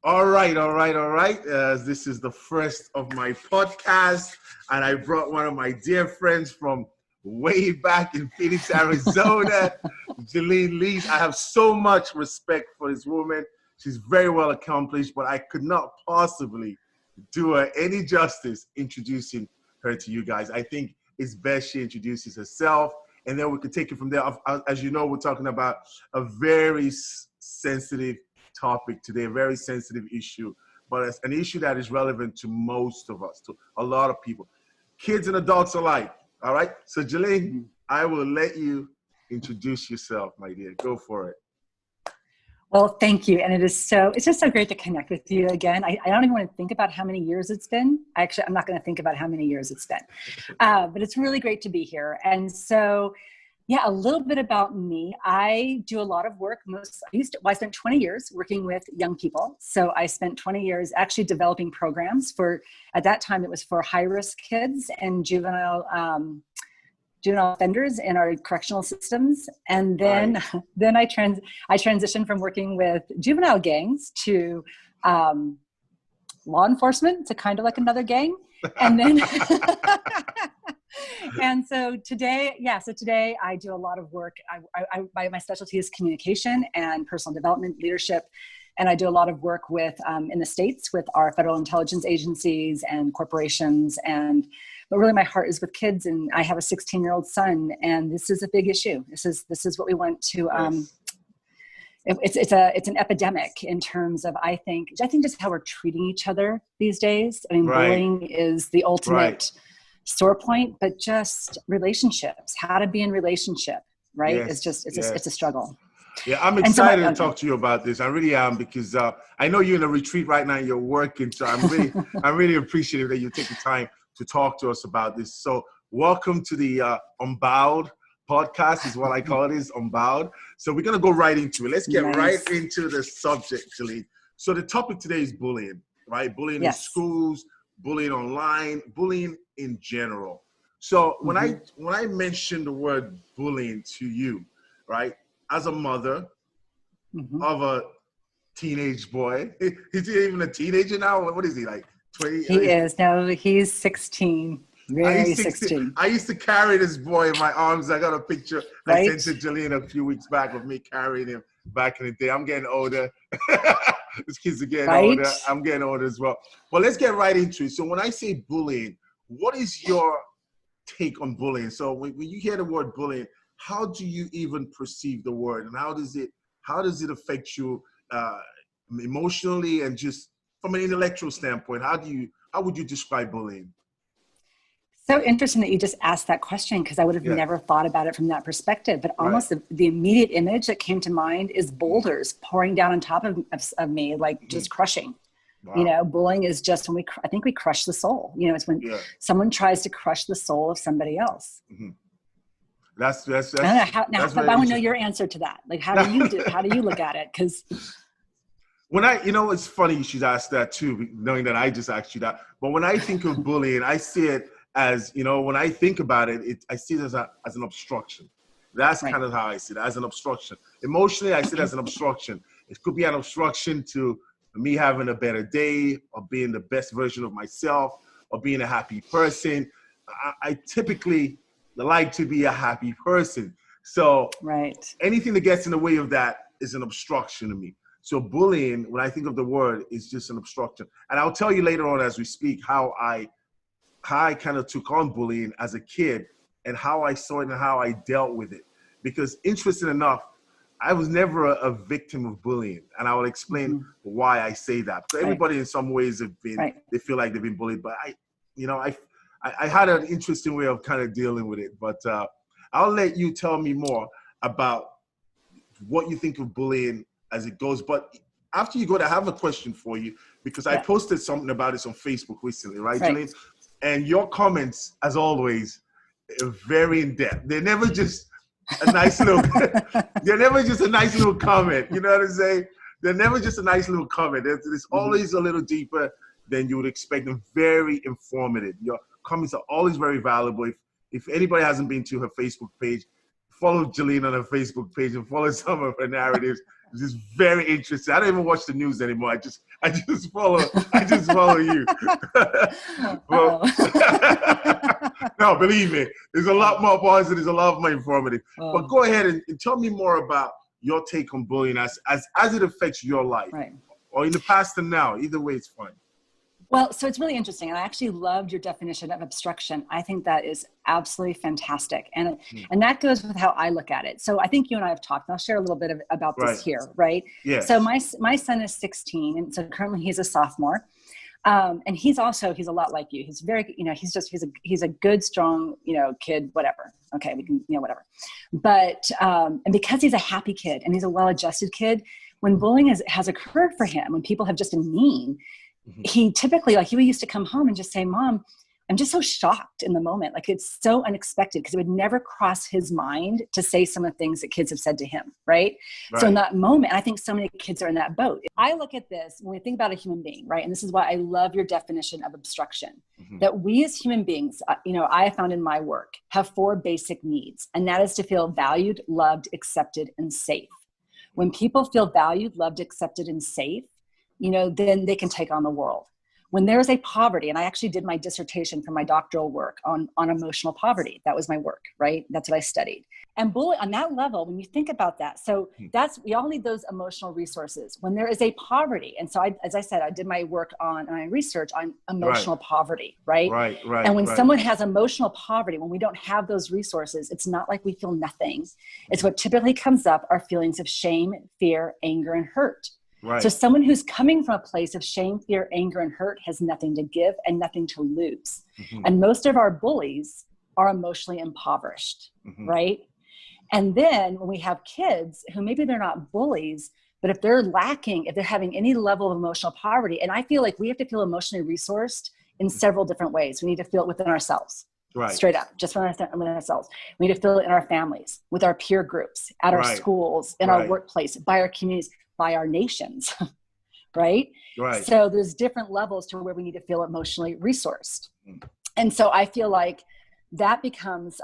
All right, all right, all right. This is the first of my podcast, and I brought one of my dear friends from way back in Phoenix, Arizona, J'lein Liese. I have so much respect for this woman. She's very well accomplished, but I could not possibly do her any justice introducing her to you guys. I think it's best she introduces herself, and then we could take it from there. As you know, we're talking about a very sensitive topic today, a very sensitive issue, but it's an issue that is relevant to most of us, to a lot of people, kids and adults alike. All right. So J'lein, I will let you introduce yourself, my dear. Go for it. Well, thank you. And it's just so great to connect with you again. I don't even want to think about how many years it's been. I'm not going to think about how many years it's been, but it's really great to be here. And so, yeah, a little bit about me. I do a lot of work. I spent 20 years working with young people. So I spent 20 years actually developing programs at that time, it was for high-risk kids and juvenile offenders in our correctional systems. And then, then I transitioned from working with juvenile gangs to law enforcement, to kind of like another gang. And then, and so today I do a lot of work. My specialty is communication and personal development, leadership. And I do a lot of work with, in the States with our federal intelligence agencies and corporations. But really my heart is with kids, and I have a 16-year-old son, and this is a big issue. This is what we want to, it's an epidemic in terms of, I think just how we're treating each other these days. I mean, bullying is the ultimate sore point, but just relationships, how to be in relationship, right? Yes. It's a struggle. Yeah, I'm excited to talk to you about this. I really am, because I know you're in a retreat right now and you're working. So I'm really appreciative that you take the time to talk to us about this. So welcome to the Unbowed podcast, is what I call it, is Unbowed. So we're going to go right into it. Let's get right into the subject, J'lein. So the topic today is bullying, right? Bullying in schools, bullying online, bullying in general. So when I mention the word bullying to you, right, as a mother of a teenage boy, is he even a teenager now? What is he, like 20? He is. No, he's 16. Really 16. I used to carry this boy in my arms. I got a picture I sent to J'lein a few weeks back of me carrying him back in the day. I'm getting older. These kids are getting older. I'm getting older as well. But let's get right into it. So when I say bullying, what is your take on bullying? So when you hear the word bullying, how do you even perceive the word, and how does it affect you emotionally and just from an intellectual standpoint? How would you describe bullying? So interesting that you just asked that question, because I would have never thought about it from that perspective. But almost the immediate image that came to mind is boulders pouring down on top of me, like just crushing. Wow. You know, bullying is just when I think we crush the soul. You know, it's when someone tries to crush the soul of somebody else. Mm-hmm. That's I don't know but I want to know your answer to that. Like, how do you look at it? Because when it's funny you should ask that too, knowing that I just asked you that. But when I think of bullying, I see it as, when I think about it, I see it as an obstruction. That's kind of how I see it, as an obstruction. Emotionally, I see it as an obstruction. It could be an obstruction to me having a better day, or being the best version of myself, or being a happy person. I typically like to be a happy person. So anything that gets in the way of that is an obstruction to me. So bullying, when I think of the word, is just an obstruction. And I'll tell you later on as we speak how I kind of took on bullying as a kid, and how I saw it and how I dealt with it. Because interesting enough, I was never a victim of bullying. And I will explain why I say that. So everybody in some ways they feel like they've been bullied. But I had an interesting way of kind of dealing with it. But I'll let you tell me more about what you think of bullying as it goes. But after you go, I have a question for you, because I posted something about this on Facebook recently, right, J'lein? And your comments, as always, are very in-depth. They're never just a nice little comment. You know what I'm saying? They're never just a nice little comment. It's always a little deeper than you would expect, and very informative. Your comments are always very valuable. If anybody hasn't been to her Facebook page, follow J'Lien on her Facebook page and follow some of her narratives. It's just very interesting. I don't even watch the news anymore. I just follow you. Well, no, believe me, there's a lot more positive, there's a lot more informative. But go ahead and tell me more about your take on bullying as it affects your life, right, or in the past and now. Either way, it's fine. Well, so it's really interesting. And I actually loved your definition of obstruction. I think that is absolutely fantastic. And that goes with how I look at it. So I think you and I have talked, and I'll share a little bit about this here, right? Yes. So my son is 16, and so currently he's a sophomore. And he's a lot like you. He's very, he's a good, strong, kid, whatever. Okay. We can, whatever. But, and because he's a happy kid and he's a well-adjusted kid, when bullying has occurred for him, when people have just been mean, he typically, he used to come home and just say, Mom, I'm just so shocked in the moment. Like, it's so unexpected, because it would never cross his mind to say some of the things that kids have said to him. Right. So in that moment, I think so many kids are in that boat. I look at this when we think about a human being, right? And this is why I love your definition of obstruction, that we as human beings, I have found in my work, have 4 basic needs. And that is to feel valued, loved, accepted, and safe. When people feel valued, loved, accepted, and safe, then they can take on the world. When there's a poverty, and I actually did my dissertation for my doctoral work on emotional poverty. That was my work, right? That's what I studied. And bullying on that level, when you think about that, so we all need those emotional resources. When there is a poverty, and so as I said, I did my work on my research on emotional poverty, right? Right. And when someone has emotional poverty, when we don't have those resources, it's not like we feel nothing. It's what typically comes up are feelings of shame, fear, anger, and hurt. Right. So someone who's coming from a place of shame, fear, anger, and hurt has nothing to give and nothing to lose. And most of our bullies are emotionally impoverished, right? And then when we have kids who maybe they're not bullies, but if they're having any level of emotional poverty, and I feel like we have to feel emotionally resourced in several different ways. We need to feel it within ourselves. Right. Straight up, just within ourselves. We need to feel it in our families, with our peer groups, at our schools, in our workplace, by our communities, by our nations, right? So there's different levels to where we need to feel emotionally resourced. And so I feel like that becomes,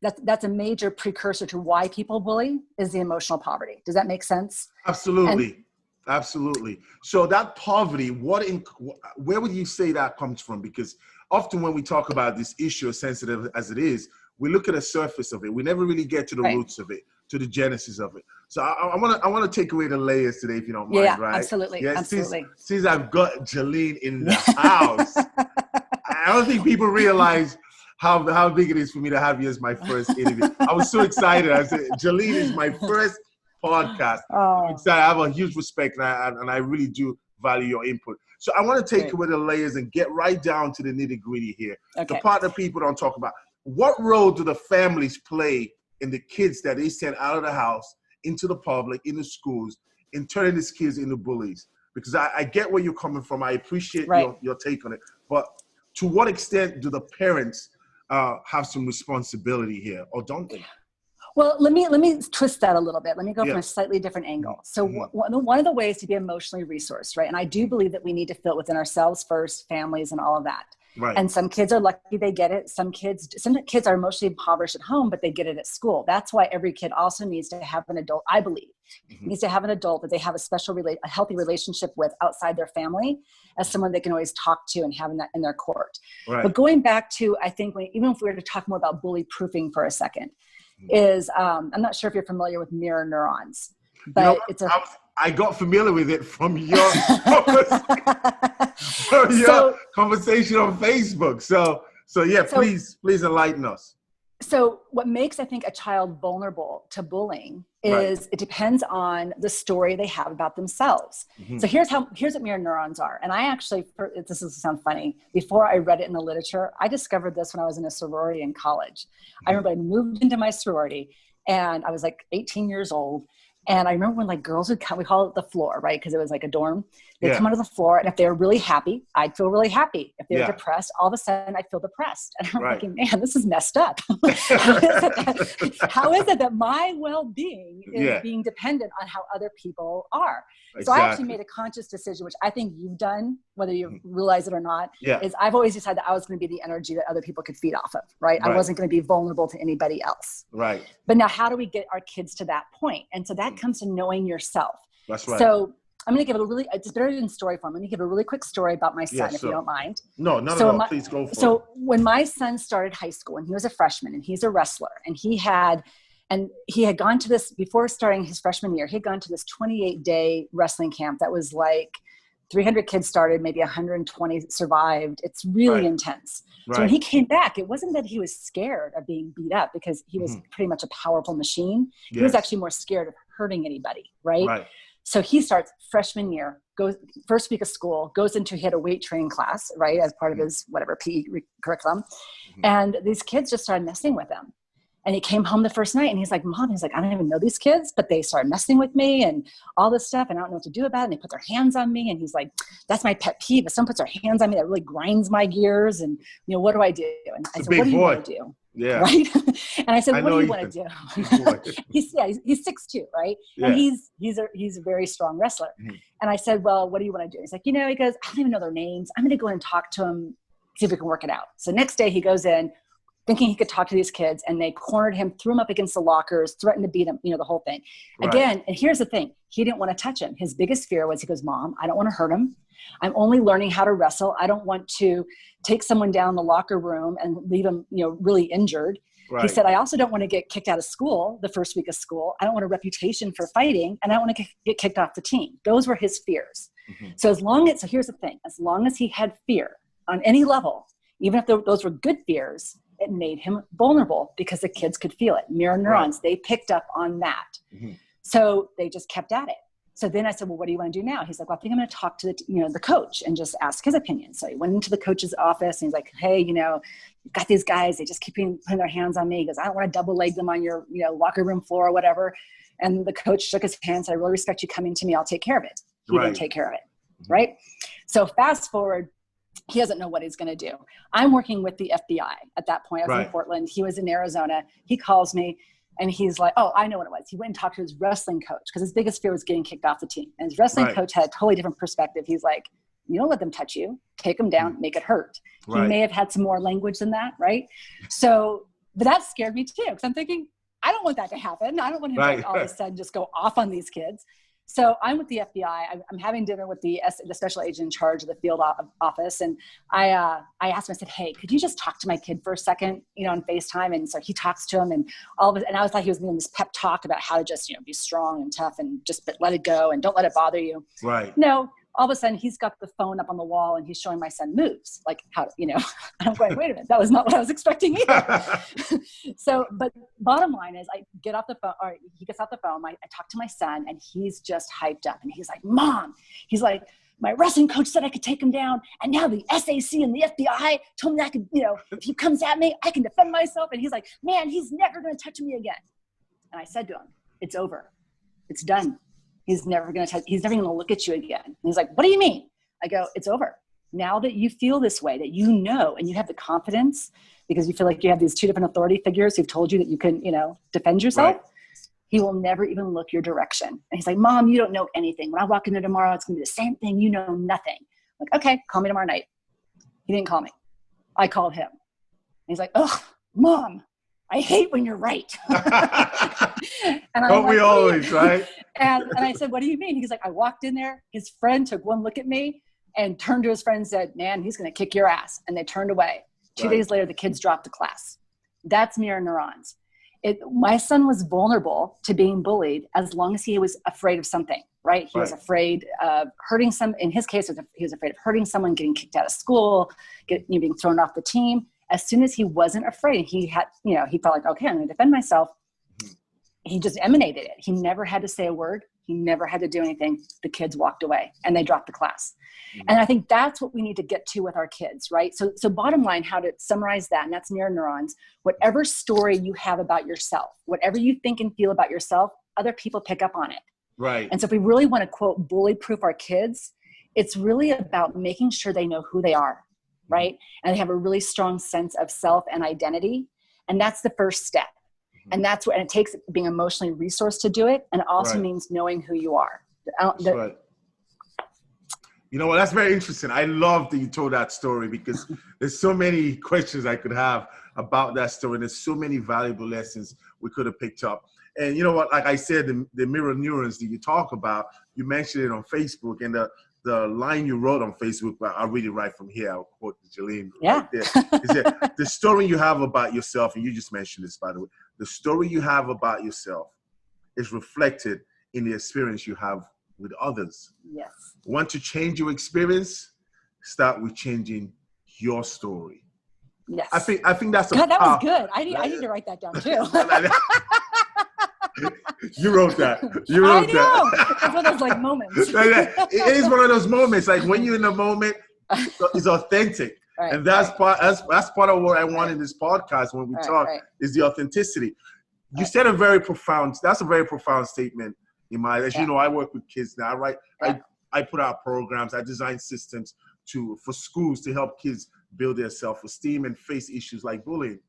that's a major precursor to why people bully, is the emotional poverty. Does that make sense? Absolutely. Absolutely. So that poverty, where would you say that comes from? Because often when we talk about this issue, as sensitive as it is, we look at the surface of it. We never really get to the roots of it, to the genesis of it. So I want to take away the layers today, if you don't mind, right? Absolutely. Yeah, absolutely. Since I've got J'Lien in the house, I don't think people realize how big it is for me to have you as my first interview. I was so excited. I said, J'Lien is my first podcast. I'm excited. I have a huge respect, and I really do value your input. So I want to take away the layers and get right down to the nitty gritty here. The part that people don't talk about. What role do the families play in the kids that they send out of the house, into the public, in the schools, in turning these kids into bullies? Because I get where you're coming from. I appreciate your take on it. But to what extent do the parents have some responsibility here, or don't they? Well, let me twist that a little bit. Let me go from a slightly different angle. So one of the ways to be emotionally resourced, right? And I do believe that we need to feel it within ourselves first, families, and all of that. Right. And some kids are lucky they get it. Some kids are emotionally impoverished at home, but they get it at school. That's why every kid also needs to have an adult, I believe, needs to have an adult that they have a healthy relationship with outside their family, as someone they can always talk to and have in their court. Right. But going back to, I think, even if we were to talk more about bully proofing for a second, is I'm not sure if you're familiar with mirror neurons, but I got familiar with it from your conversation on Facebook. So please enlighten us. So what makes, I think, a child vulnerable to bullying is it depends on the story they have about themselves. So here's what mirror neurons are. And I actually, this will sound funny, before I read it in the literature, I discovered this when I was in a sorority in college. I remember I moved into my sorority and I was like 18 years old. And I remember when like girls would come, we call it the floor, right? Because it was like a dorm. They'd Yeah. come onto the floor, and if they were really happy, I'd feel really happy. If they were Yeah. depressed, all of a sudden I'd feel depressed. And I'm Right. thinking, man, this is messed up. How is it that my well-being is Yeah. being dependent on how other people are? Exactly. So I actually made a conscious decision, which I think you've done, whether you realize it or not, Yeah. is I've always decided that I was going to be the energy that other people could feed off of, right? I wasn't going to be vulnerable to anybody else. Right. But now how do we get our kids to that point? And so that comes to knowing yourself. That's right. So I'm going to give it's better than story form. I'm going to give a really quick story about my son, if you don't mind. No, not at all. Please go for it. So when my son started high school, and he was a freshman, and he's a wrestler, and he had gone to this, before starting his freshman year, he had gone to this 28-day wrestling camp that was like 300 kids started, maybe 120 survived. It's really intense. So when he came back, it wasn't that he was scared of being beat up, because he was pretty much a powerful machine. He was actually more scared of hurting anybody, right? So he starts freshman year, goes first week of school, he had a weight training class, right, as part of his whatever PE curriculum. And these kids just started messing with him. And he came home the first night, and he's like, Mom, I don't even know these kids, but they started messing with me and all this stuff, and I don't know what to do about it. And they put their hands on me. And he's like, that's my pet peeve. If someone puts their hands on me, that really grinds my gears. And, what do I do? And I said, what do you want to do? Yeah. Right. And I said, what do you want to do? he's 6'2", right? Yeah. And he's a very strong wrestler. And I said, well, what do you want to do? He's like, he goes, I don't even know their names. I'm going to go in and talk to them, see if we can work it out. So next day he goes in, thinking he could talk to these kids, and they cornered him, threw him up against the lockers, threatened to beat him, the whole thing. Again, and here's the thing. He didn't want to touch him. His biggest fear was, he goes, Mom, I don't want to hurt him. I'm only learning how to wrestle. I don't want to take someone down the locker room and leave him, really injured. He said, I also don't want to get kicked out of school the first week of school. I don't want a reputation for fighting, and I don't want to get kicked off the team. Those were his fears. So so here's the thing. As long as he had fear on any level, even if those were good fears, it made him vulnerable, because the kids could feel it. Mirror neurons, they picked up on that. So they just kept at it. So then I said, well, what do you want to do now? He's like, well, I think I'm going to talk to the coach and just ask his opinion. So he went into the coach's office, and he's like, hey, you've got these guys, they just keep putting their hands on me. He goes, I don't want to double leg them on your, locker room floor or whatever. And the coach shook his hand and said, I really respect you coming to me. I'll take care of it. He didn't take care of it. Right. So fast forward, he doesn't know what he's going to do. I'm working with the FBI at that point. I was in Portland. He was in Arizona. He calls me, and he's like, oh, I know what it was. He went and talked to his wrestling coach, because his biggest fear was getting kicked off the team. And his wrestling coach had a totally different perspective. He's like, you don't let them touch you. Take them down, make it hurt. He may have had some more language than that, right? So, but that scared me too, because I'm thinking, I don't want that to happen. I don't want him to all of a sudden just go off on these kids. So I'm with the FBI. I'm having dinner with the special agent in charge of the field office. And I asked him, I said, hey, could you just talk to my kid for a second, on FaceTime? And so he talks to him, and and I was like, he was doing this pep talk about how to just, be strong and tough, and just let it go, and don't let it bother you. No, all of a sudden he's got the phone up on the wall, and he's showing my son moves, like how, I'm going, wait a minute, that was not what I was expecting either. So, but bottom line is, I get off the phone, or he gets off the phone, I talk to my son, and he's just hyped up, and he's like, Mom, he's like, my wrestling coach said I could take him down, and now the SAC and the FBI told me I could, if he comes at me, I can defend myself. And he's like, man, he's never going to touch me again. And I said to him, it's over. It's done. He's never going to look at you again. And he's like, what do you mean? I go, it's over. Now that you feel this way, that and you have the confidence, because you feel like you have these two different authority figures who've told you that you can, defend yourself. He will never even look your direction. And he's like, Mom, you don't know anything. When I walk in there tomorrow, it's going to be the same thing. You know nothing. I'm like, okay, call me tomorrow night. He didn't call me. I called him. And he's like, oh, Mom, I hate when you're right. And don't we always, right? And I said, what do you mean? He's like, I walked in there. His friend took one look at me and turned to his friend and said, man, he's going to kick your ass. And they turned away. 2 days later, the kids dropped the class. That's mirror neurons. My son was vulnerable to being bullied as long as he was afraid of something, right? He was afraid of hurting in his case, he was afraid of hurting someone, getting kicked out of school, being thrown off the team. As soon as he wasn't afraid, he felt like, okay, I'm going to defend myself. He just emanated it. He never had to say a word. He never had to do anything. The kids walked away and they dropped the class. And I think that's what we need to get to with our kids, right? So bottom line, how to summarize that, and that's mirror neurons, whatever story you have about yourself, whatever you think and feel about yourself, other people pick up on it. Right. And so if we really want to, quote, bully proof our kids, it's really about making sure they know who they are, right? And they have a really strong sense of self and identity. And that's the first step. And that's what, and it takes being emotionally resourced to do it. And it also means knowing who you are. Right. You know what? That's very interesting. I love that you told that story because there's so many questions I could have about that story. There's so many valuable lessons we could have picked up. And you know what? Like I said, the mirror neurons that you talk about, you mentioned it on Facebook, and the line you wrote on Facebook, I'll read it right from here. I'll quote J'Lien right there. Is that the story you have about yourself, and you just mentioned this, by the way, the story you have about yourself is reflected in the experience you have with others. Yes. Want to change your experience? Start with changing your story. Yes. I think that's God, that was good. I need to write that down too. You wrote that. You wrote that. It's one of those like moments. It is one of those moments. Like when you're in the moment, it's authentic. Right, and that's part of what I want in this podcast when we talk is the authenticity. You said that's a very profound statement. As you know, I work with kids now, right? I put out programs, I design systems for schools to help kids build their self-esteem and face issues like bullying.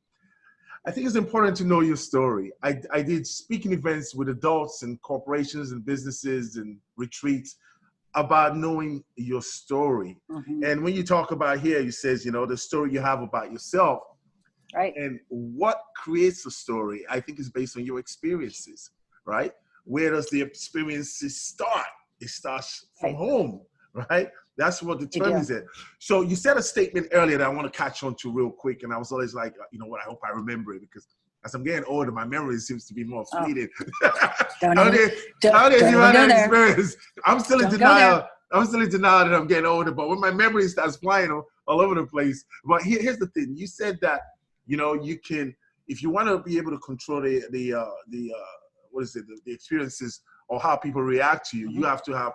I think it's important to know your story. I did speaking events with adults and corporations and businesses and retreats about knowing your story. And when you talk about here, you says, the story you have about yourself. Right. And what creates a story, I think, is based on your experiences, right? Where does the experiences start? It starts from home, right? That's what determines it. So you said a statement earlier that I want to catch on to real quick. And I was always like, you know what, I hope I remember it because as I'm getting older, my memory seems to be more fleeting. I'm still in denial. I'm still in denial that I'm getting older, but when my memory starts flying all over the place. But here's the thing. You said that, you can, if you want to be able to control the experiences or how people react to you, you have to have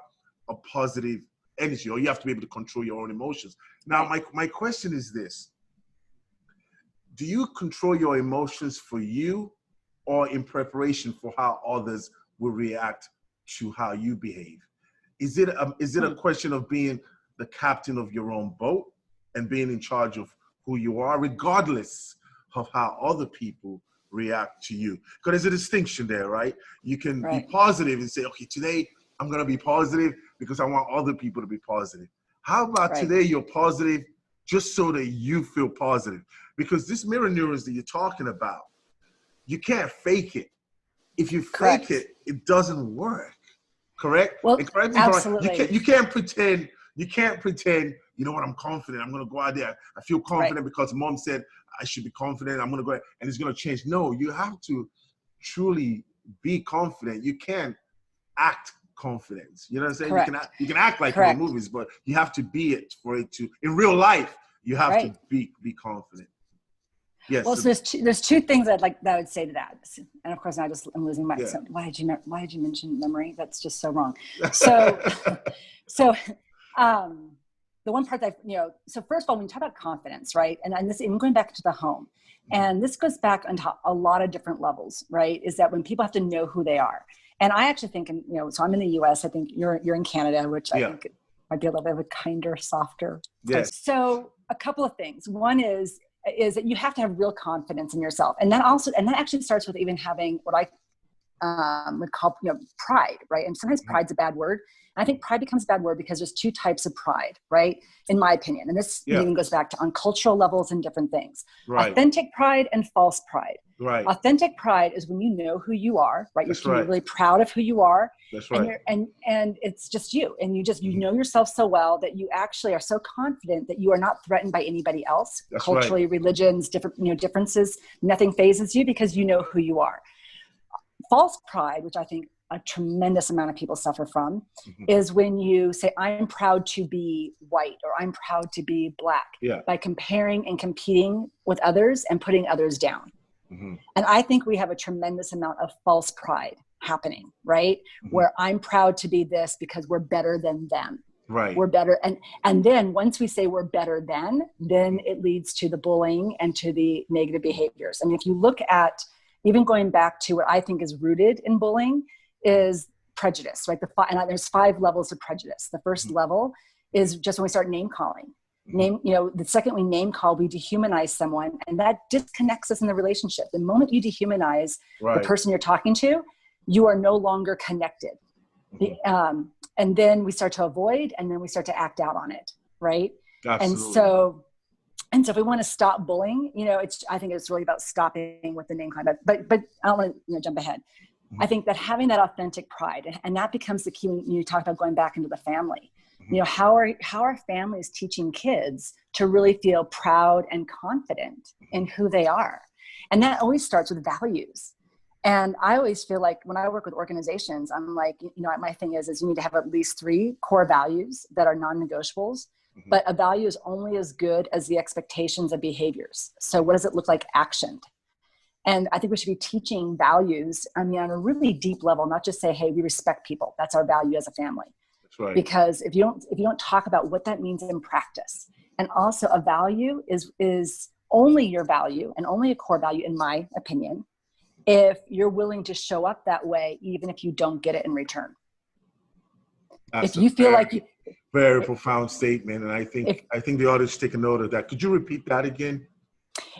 a positive energy, or you have to be able to control your own emotions. Now, my question is this. Do you control your emotions for you or in preparation for how others will react to how you behave? Is it a question of being the captain of your own boat and being in charge of who you are, regardless of how other people react to you? Because there's a distinction there, right? You can be positive and say, okay, today I'm going to be positive because I want other people to be positive. How about today you're positive just so that you feel positive? Because this mirror neurons that you're talking about, you can't fake it. If you fake it, it doesn't work. Correct? Well, absolutely. You can't pretend, you know what, I'm confident. I'm going to go out there. I feel confident because mom said I should be confident. I'm going to go and it's going to change. No, you have to truly be confident. You can't act confidence. You know what I'm saying? Correct. You can act like in the movies, but you have to be it for it to, in real life, you have to be confident. Yes. Well, so there's two things that I would say to that, and of course I'm losing my. So why did you mention memory? That's just so wrong. So, the one part that so first of all, when you talk about confidence, right, and I'm going back to the home, and this goes back on a lot of different levels, right? Is that when people have to know who they are, and I actually think, so I'm in the U.S. I think you're in Canada, which I think might be a little bit of a kinder, softer. Yes. So a couple of things. One is that you have to have real confidence in yourself. And that actually starts with even having what I would call, pride, right? And sometimes pride's a bad word. And I think pride becomes a bad word because there's two types of pride, right? In my opinion. And this even goes back to on cultural levels and different things. Right. Authentic pride and false pride. Right. Authentic pride is when you know who you are, right? You're really proud of who you are. That's right. And it's just you. And you know yourself so well that you actually are so confident that you are not threatened by anybody else. That's culturally, religions, different differences. Nothing phases you because you know who you are. False pride, which I think a tremendous amount of people suffer from, is when you say, I'm proud to be white or I'm proud to be black by comparing and competing with others and putting others down. And I think we have a tremendous amount of false pride happening, right? Where I'm proud to be this because we're better than them. Right. We're better. And then once we say we're better than, then it leads to the bullying and to the negative behaviors. I mean, if you look at, even going back to what I think is rooted in bullying is prejudice, right? And there's 5 levels of prejudice. The first level is just when we start name calling. The second we name call, we dehumanize someone, and that disconnects us in the relationship. The moment you dehumanize the person you're talking to, you are no longer connected. And then we start to avoid, and then we start to act out on it, right? Absolutely. And so if we want to stop bullying, I think it's really about stopping with the name calling. But I don't want to jump ahead. I think that having that authentic pride, and that becomes the key when you talk about going back into the family. How are families teaching kids to really feel proud and confident in who they are? And that always starts with values. And I always feel like when I work with organizations, I'm like, my thing is you need to have at least 3 core values that are non-negotiables. But a value is only as good as the expectations of behaviors. So what does it look like actioned? And I think we should be teaching values, on a really deep level, not just say, hey, we respect people. That's our value as a family. That's right. Because if you don't talk about what that means in practice, and also a value is only your value and only a core value, in my opinion, if you're willing to show up that way, even if you don't get it in return. That's if you feel very profound statement. And I think the audience take a note of that. Could you repeat that again?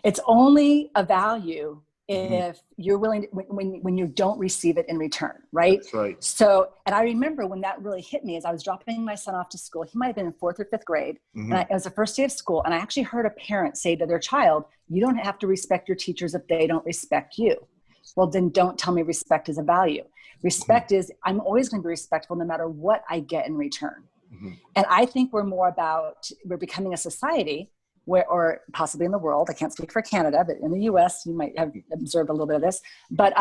It's only a value if you're willing to, when you don't receive it in return, right? That's right. So, and I remember when that really hit me as I was dropping my son off to school. He might have been in 4th or 5th grade. And it was the first day of school. And I actually heard a parent say to their child, you don't have to respect your teachers if they don't respect you. Well, then don't tell me respect is a value. Respect is, I'm always going to be respectful no matter what I get in return. And I think we're becoming a society where, or possibly in the world, I can't speak for Canada, but in the US, you might have observed a little bit of this, but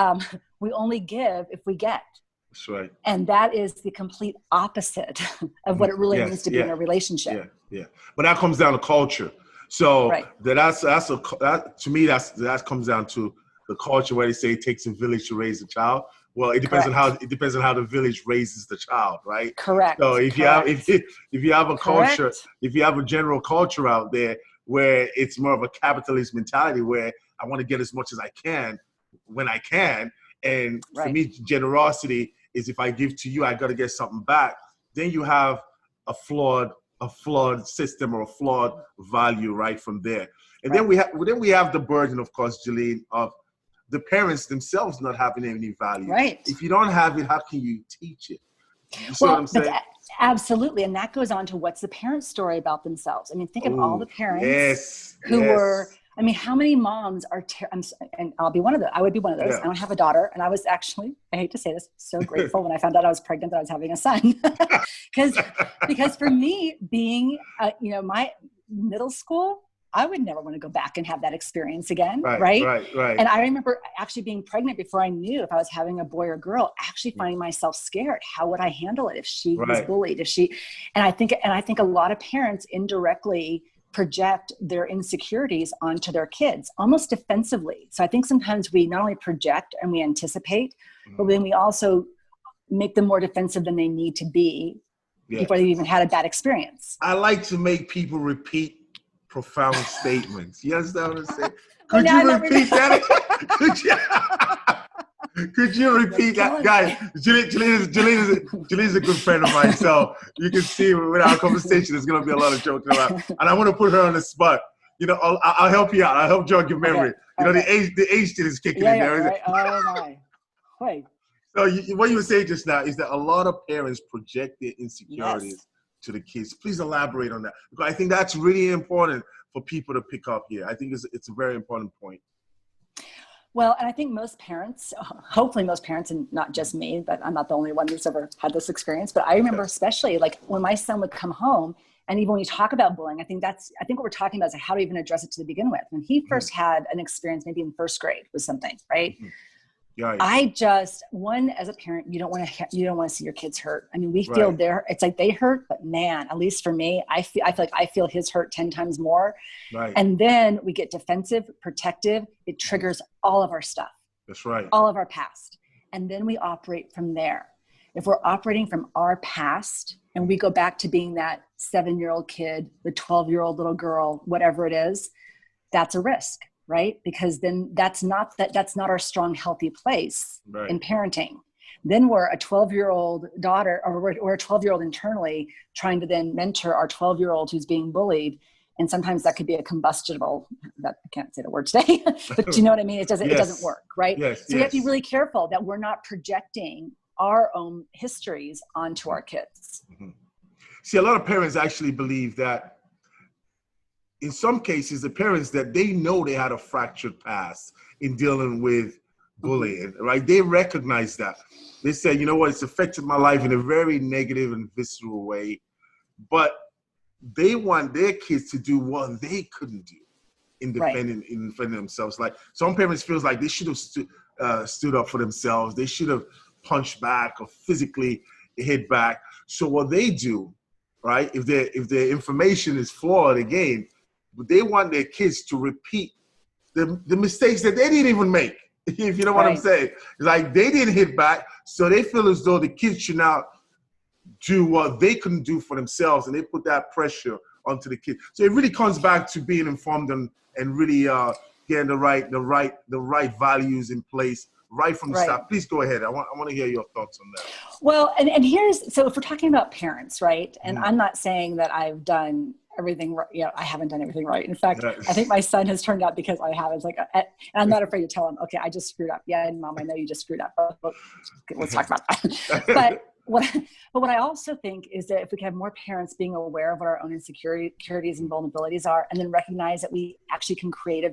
we only give if we get. That's right. And that is the complete opposite of what it really means to be in a relationship. Yeah. But that comes down to culture. So that to me, that comes down to the culture where they say it takes a village to raise a child. Well, it depends on how the village raises the child, right? Correct. So if you have a culture, if you have a general culture out there where it's more of a capitalist mentality where I want to get as much as I can when I can, and for me, generosity is if I give to you, I got to get something back. Then you have a flawed system or a flawed value right from there. And then we have the burden, of course, J'Lien, of the parents themselves not having any value. Right. If you don't have it, how can you teach it? You see what I'm saying? Absolutely. And that goes on to what's the parent's story about themselves. I mean, think of all the parents who were, I mean, how many moms are, and I'll be one of those. I would be one of those. Yeah. I don't have a daughter. And I was actually, I hate to say this, so grateful when I found out I was pregnant that I was having a son. Because for me, being, my middle school, I would never want to go back and have that experience again. Right. And I remember actually being pregnant before I knew if I was having a boy or girl, actually finding myself scared. How would I handle it if she was bullied? And I think a lot of parents indirectly project their insecurities onto their kids almost defensively. So I think sometimes we not only project and we anticipate, but then we also make them more defensive than they need to be before they even had a bad experience. I like to make people repeat profound statements. You understand what I'm saying? Could you repeat that? Could you repeat that? Guys, J'Lien is a good friend of mine, so you can see with our conversation, there's going to be a lot of joking around. And I want to put her on the spot. I'll help you out. I'll help jog your memory. The age thing is kicking in there. Right. Oh, my. Wait. So what you were saying just now is that a lot of parents project their insecurities to the kids. Please elaborate on that, because I think that's really important for people to pick up here. I think it's a very important point. Well, and I think most parents, hopefully most parents, and not just me, but I'm not the only one who's ever had this experience, but I remember especially like when my son would come home, and even when you talk about bullying, I think what we're talking about is how to even address it to begin with. When he first had an experience, maybe in first grade with something, right? I just, as a parent, you don't want to see your kids hurt. I mean, we feel it's like they hurt, but man, at least for me, I feel like I feel his hurt 10 times more. Right. And then we get defensive, protective. It triggers all of our stuff. That's right. All of our past. and then we operate from there. If we're operating from our past and we go back to being that 7-year-old kid, the 12-year-old little girl, whatever it is, that's a risk, right? Because then that's not our strong, healthy place in parenting. Then we're a 12-year-old daughter, or we're a 12-year-old internally trying to then mentor our 12-year-old who's being bullied. And sometimes that could be a combustible, that I can't say the word today, but you know what I mean? It doesn't work, right? So we have to be really careful that we're not projecting our own histories onto our kids. See, a lot of parents actually believe that in some cases, the parents that they know they had a fractured past in dealing with bullying, right? They recognize that. They say, you know what, it's affected my life in a very negative and visceral way, but they want their kids to do what they couldn't do in defending themselves. Like some parents feels like they should have stood up for themselves. They should have punched back or physically hit back. So what they do, right, if their information is flawed again, they want their kids to repeat the mistakes that they didn't even make. If you know what I'm saying. Like they didn't hit back, so they feel as though the kids should now do what they couldn't do for themselves, and they put that pressure onto the kids. So it really comes back to being informed and really getting the right values in place right from the start. Please go ahead. I want to hear your thoughts on that. Well, and so if we're talking about parents, right? And I'm not saying that I've done everything right. You know, I haven't done everything right. In fact, I think my son has turned out because I have. It's like, and I'm not afraid to tell him, okay, I just screwed up. Yeah, and Mom, I know you just screwed up. Let's talk about that. But what I also think is that if we can have more parents being aware of what our own insecurities and vulnerabilities are, and then recognize that we actually can create a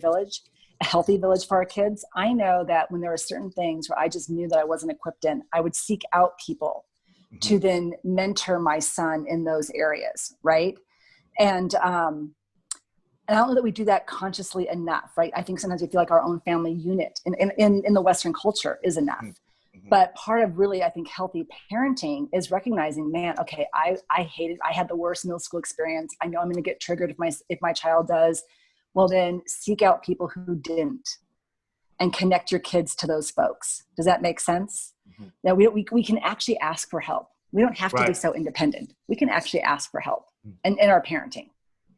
healthy village for our kids. I know that when there were certain things where I just knew that I wasn't equipped in, I would seek out people to then mentor my son in those areas, right? And I don't know that we do that consciously enough, right? I think sometimes we feel like our own family unit in the Western culture is enough. But part of really, I think, healthy parenting is recognizing, man, okay, I had the worst middle school experience. I know I'm going to get triggered if my child does. Well, then seek out people who didn't and connect your kids to those folks. Does that make sense? That we can actually ask for help. We don't have to be so independent. We can actually ask for help in our parenting.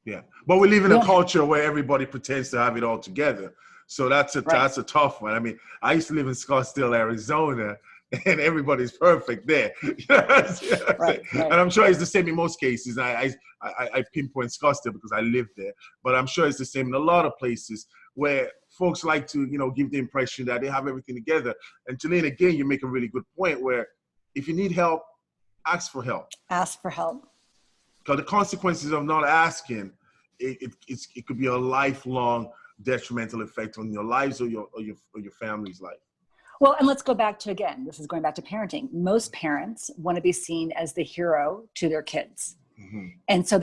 Yeah. But we live in a culture where everybody pretends to have it all together. So that's a tough one. I mean, I used to live in Scottsdale, Arizona, and everybody's perfect there. And I'm sure it's the same in most cases. I pinpoint Scottsdale because I live there, but I'm sure it's the same in a lot of places where folks like to, give the impression that they have everything together. And J'Lien, again, you make a really good point where if you need help, ask for help. Ask for help. Because the consequences of not asking, it could be a lifelong detrimental effect on your lives or your family's life. Well, and let's go back to, again, this is going back to parenting. Most parents want to be seen as the hero to their kids. And so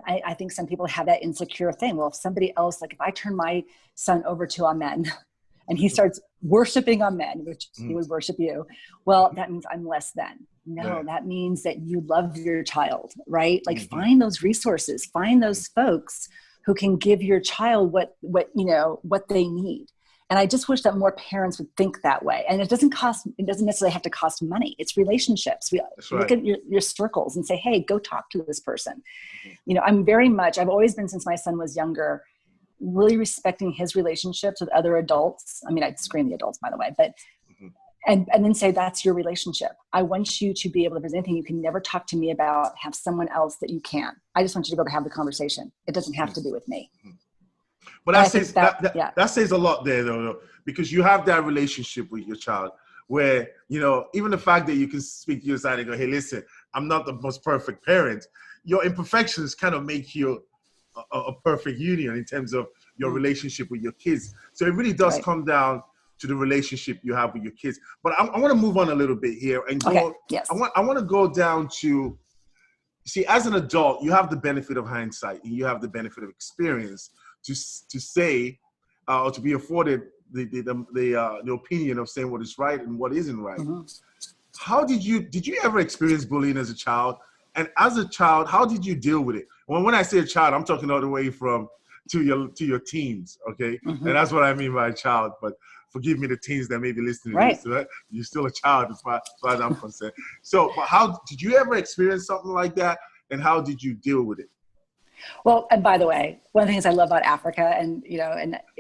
I think some people have that insecure thing. Well, if somebody else, like if I turn my son over to Amen and he starts worshiping Amen, which he would worship you, well, that means I'm less than. No, that means that you love your child, right? Like find those resources, find those folks who can give your child what they need. And I just wish that more parents would think that way. And it doesn't necessarily have to cost money. It's relationships. Look at your circles and say, hey, go talk to this person. I've always been, since my son was younger, really respecting his relationships with other adults. I mean, I'd screen the adults, by the way, but, and then say, that's your relationship. I want you to be able to, if there's anything you can never talk to me about, have someone else that you can. I just want you to be able to have the conversation. It doesn't have to be with me. But that says a lot there, though, because you have that relationship with your child where, even the fact that you can speak to your side and go, hey, listen, I'm not the most perfect parent. Your imperfections kind of make you a perfect union in terms of your relationship with your kids. So it really does come down to the relationship you have with your kids. But I want to move on a little bit here and go. I want to go down to, see, as an adult, you have the benefit of hindsight and you have the benefit of experience to say or to be afforded the opinion of saying what is right and what isn't right. How did you ever experience bullying as a child? And as a child, how did you deal with it? When I say a child, I'm talking all the way from to your teens, okay? And that's what I mean by a child. But forgive me, the teens that may be listening to Right. this, right? You're still a child as far as I'm concerned. So, but how did you ever experience something like that? And how did you deal with it? Well, and by the way, one of the things I love about Africa, and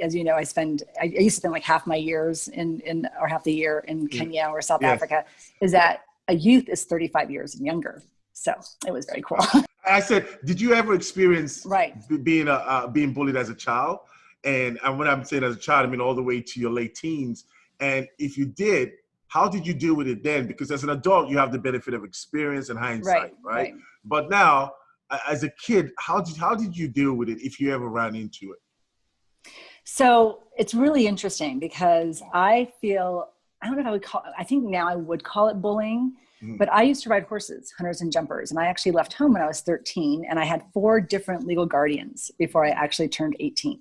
as you know, I used to spend like half my years or half the year in Kenya or South Africa, is that a youth is 35 years and younger. So it was very cool. I said, did you ever experience right. being bullied as a child? And when I'm saying as a child, I mean all the way to your late teens. And if you did, how did you deal with it then? Because as an adult, you have the benefit of experience and hindsight, right? But now, as a kid, how did you deal with it if you ever ran into it? So it's really interesting because I don't know if I would I think now I would call it bullying, but I used to ride horses, hunters and jumpers. And I actually left home when I was 13 and I had 4 different legal guardians before I actually turned 18.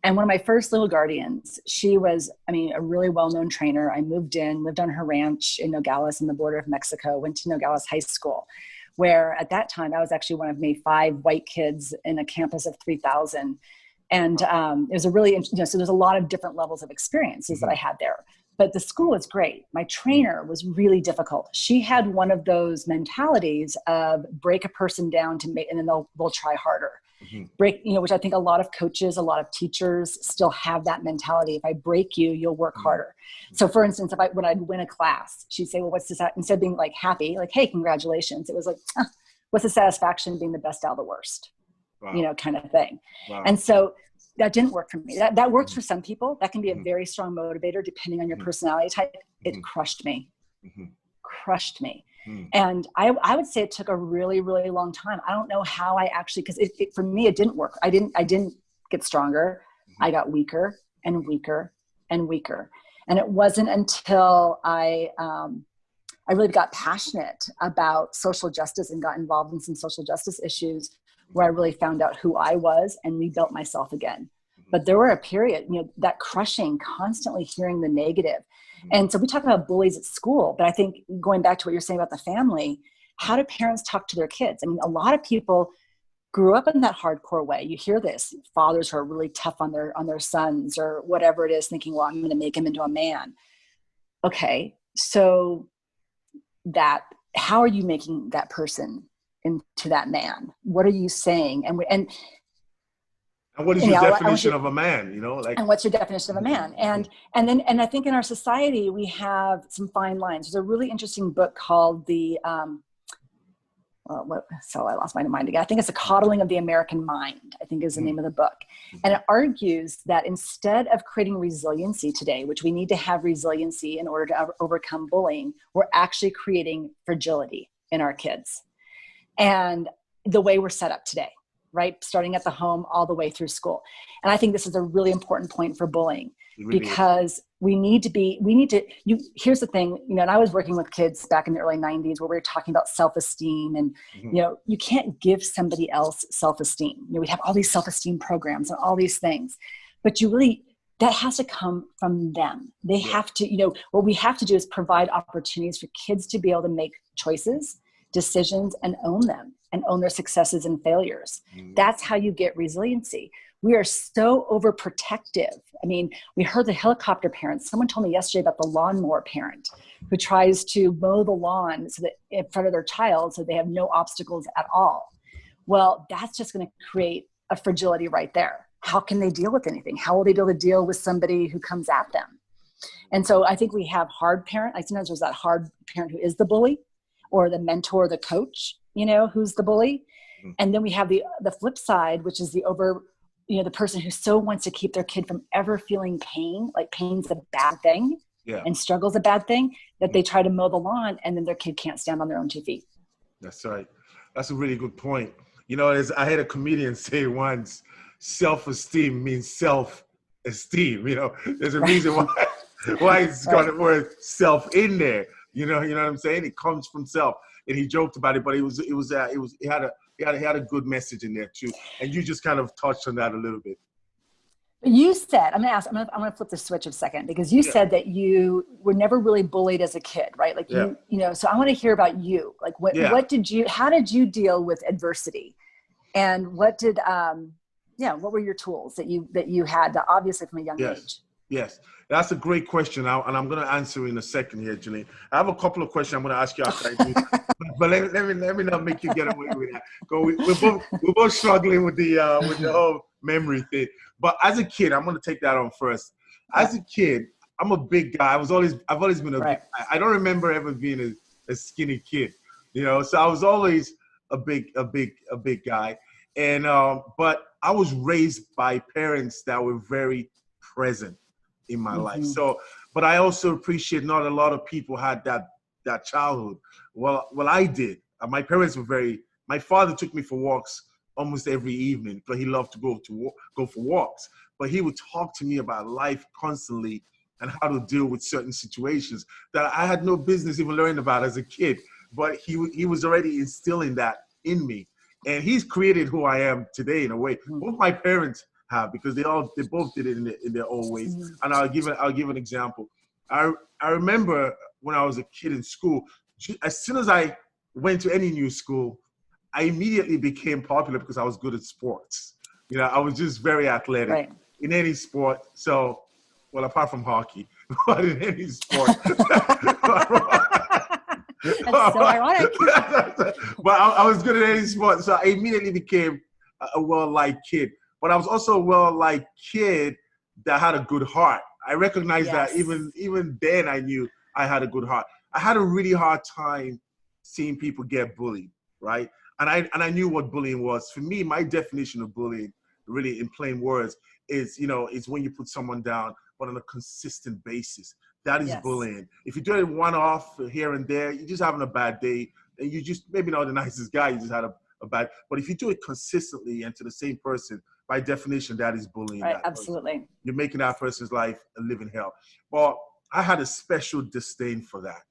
And one of my first legal guardians, she was, a really well-known trainer. I moved in, lived on her ranch in Nogales on the border of Mexico, went to Nogales High School, where at that time I was actually one of maybe 5 white kids in a campus of 3,000. And it was a really, so there's a lot of different levels of experiences that I had there. But the school was great. My trainer was really difficult. She had one of those mentalities of break a person down and then they'll try harder. Break, which I think a lot of coaches, a lot of teachers still have that mentality. If I break you, you'll work harder. So for instance, when I'd win a class, she'd say, well, what's this? Instead of being like happy, like, hey, congratulations. It was like, what's the satisfaction being the best out of the worst, kind of thing. Wow. And so that didn't work for me. That works for some people. That can be a very strong motivator depending on your personality type. It crushed me. Crushed me. And I would say it took a really, really long time. I don't know how I actually, because for me, it didn't work. I didn't get stronger. I got weaker and weaker and weaker. And it wasn't until I really got passionate about social justice and got involved in some social justice issues where I really found out who I was and rebuilt myself again. But there were a period, that crushing, constantly hearing the negative. And so we talk about bullies at school, but I think going back to what you're saying about the family, how do parents talk to their kids? A lot of people grew up in that hardcore way. You hear this, fathers who are really tough on their sons or whatever it is, thinking, well, I'm going to make him into a man. Okay, so how are you making that person into that man? What are you saying? And what is your definition of a man? And what's your definition of a man? And I think in our society we have some fine lines. There's a really interesting book called so I lost my mind again. I think it's The Coddling of the American Mind, I think is the name of the book. And it argues that instead of creating resiliency today, which we need to have resiliency in order to overcome bullying, we're actually creating fragility in our kids. And the way we're set up today, right? Starting at the home all the way through school. And I think this is a really important point for bullying because here's the thing, and I was working with kids back in the early 90s where we were talking about self-esteem and, you can't give somebody else self-esteem. We have all these self-esteem programs and all these things, but that has to come from them. They have to, what we have to do is provide opportunities for kids to be able to make choices, decisions, and own them and own their successes and failures. That's how you get resiliency. We are so overprotective. We heard the helicopter parents. Someone told me yesterday about the lawnmower parent who tries to mow the lawn so that in front of their child so they have no obstacles at all. Well, that's just going to create a fragility right there. How can they deal with anything? How will they be able to deal with somebody who comes at them? And so I think we have hard parent. Sometimes there's that hard parent who is the bully, or the mentor, the coach, who's the bully. And then we have the flip side, which is the person who so wants to keep their kid from ever feeling pain, like pain's a bad thing and struggle's a bad thing, that they try to mow the lawn and then their kid can't stand on their own 2 feet. That's right. That's a really good point. I had a comedian say once, self-esteem means self-esteem. There's a reason why it's got the word self in there. You know what I'm saying? It comes from self. And he joked about it, but it had a good message in there too. And you just kind of touched on that a little bit. You said, I'm going to flip the switch a second, because you said that you were never really bullied as a kid, right? Like so I want to hear about you. Like how did you deal with adversity? And what were your tools that you had, obviously from a young age? Yes, that's a great question, and I'm going to answer in a second here, J'lien. I have a couple of questions I'm going to ask you after I do, but let me not make you get away with that. 'Cause we're both struggling with the whole memory thing. But as a kid, I'm going to take that on first. As a kid, I'm a big guy. I've always been a big guy. I don't remember ever being a skinny kid, So I was always a big guy, and but I was raised by parents that were very present in my life. So, but I also appreciate not a lot of people had that childhood. Well, I did. My parents were my father took me for walks almost every evening because he loved to go for walks. But he would talk to me about life constantly and how to deal with certain situations that I had no business even learning about as a kid. But he was already instilling that in me. And he's created who I am today in a way. Both my parents have, because they both did it in their own ways. And I'll give an example. I remember when I was a kid in school, as soon as I went to any new school, I immediately became popular because I was good at sports. I was just very athletic in any sport. So, well, apart from hockey, but in any sport. That's so ironic. But I was good at any sport, so I immediately became a well-liked kid. But I was also a well-liked kid that had a good heart. I recognized that even then I knew I had a good heart. I had a really hard time seeing people get bullied, right? And I knew what bullying was. For me, my definition of bullying, really in plain words, is when you put someone down, but on a consistent basis. That is bullying. If you do it one-off here and there, you're just having a bad day, and you just maybe not the nicest guy. You just had a bad. But if you do it consistently and to the same person, by definition, that is bullying. Right, absolutely. You're making that person's life a living hell. Well, I had a special disdain for that.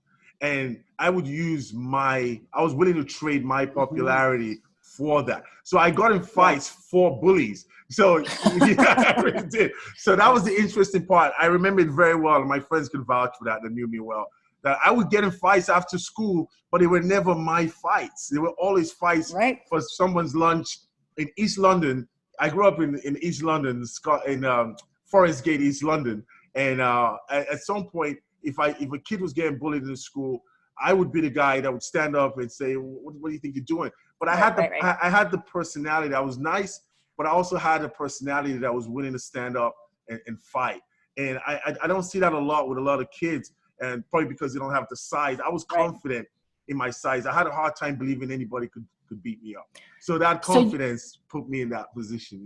And I would I was willing to trade my popularity for that. So I got in fights for bullies. So yeah, I really did. So that was the interesting part. I remember it very well, and my friends can vouch for that knew me well. That I would get in fights after school, but they were never my fights. They were always fights for someone's lunch in East London. I grew up in East London, in Forest Gate, East London. And at some point, if a kid was getting bullied in the school, I would be the guy that would stand up and say, what do you think you're doing? But I had the personality that was nice, but I also had a personality that was willing to stand up and fight. And I don't see that a lot with a lot of kids, and probably because they don't have the size. I was confident in my size. I had a hard time believing anybody could beat me up. So that confidence put me in that position,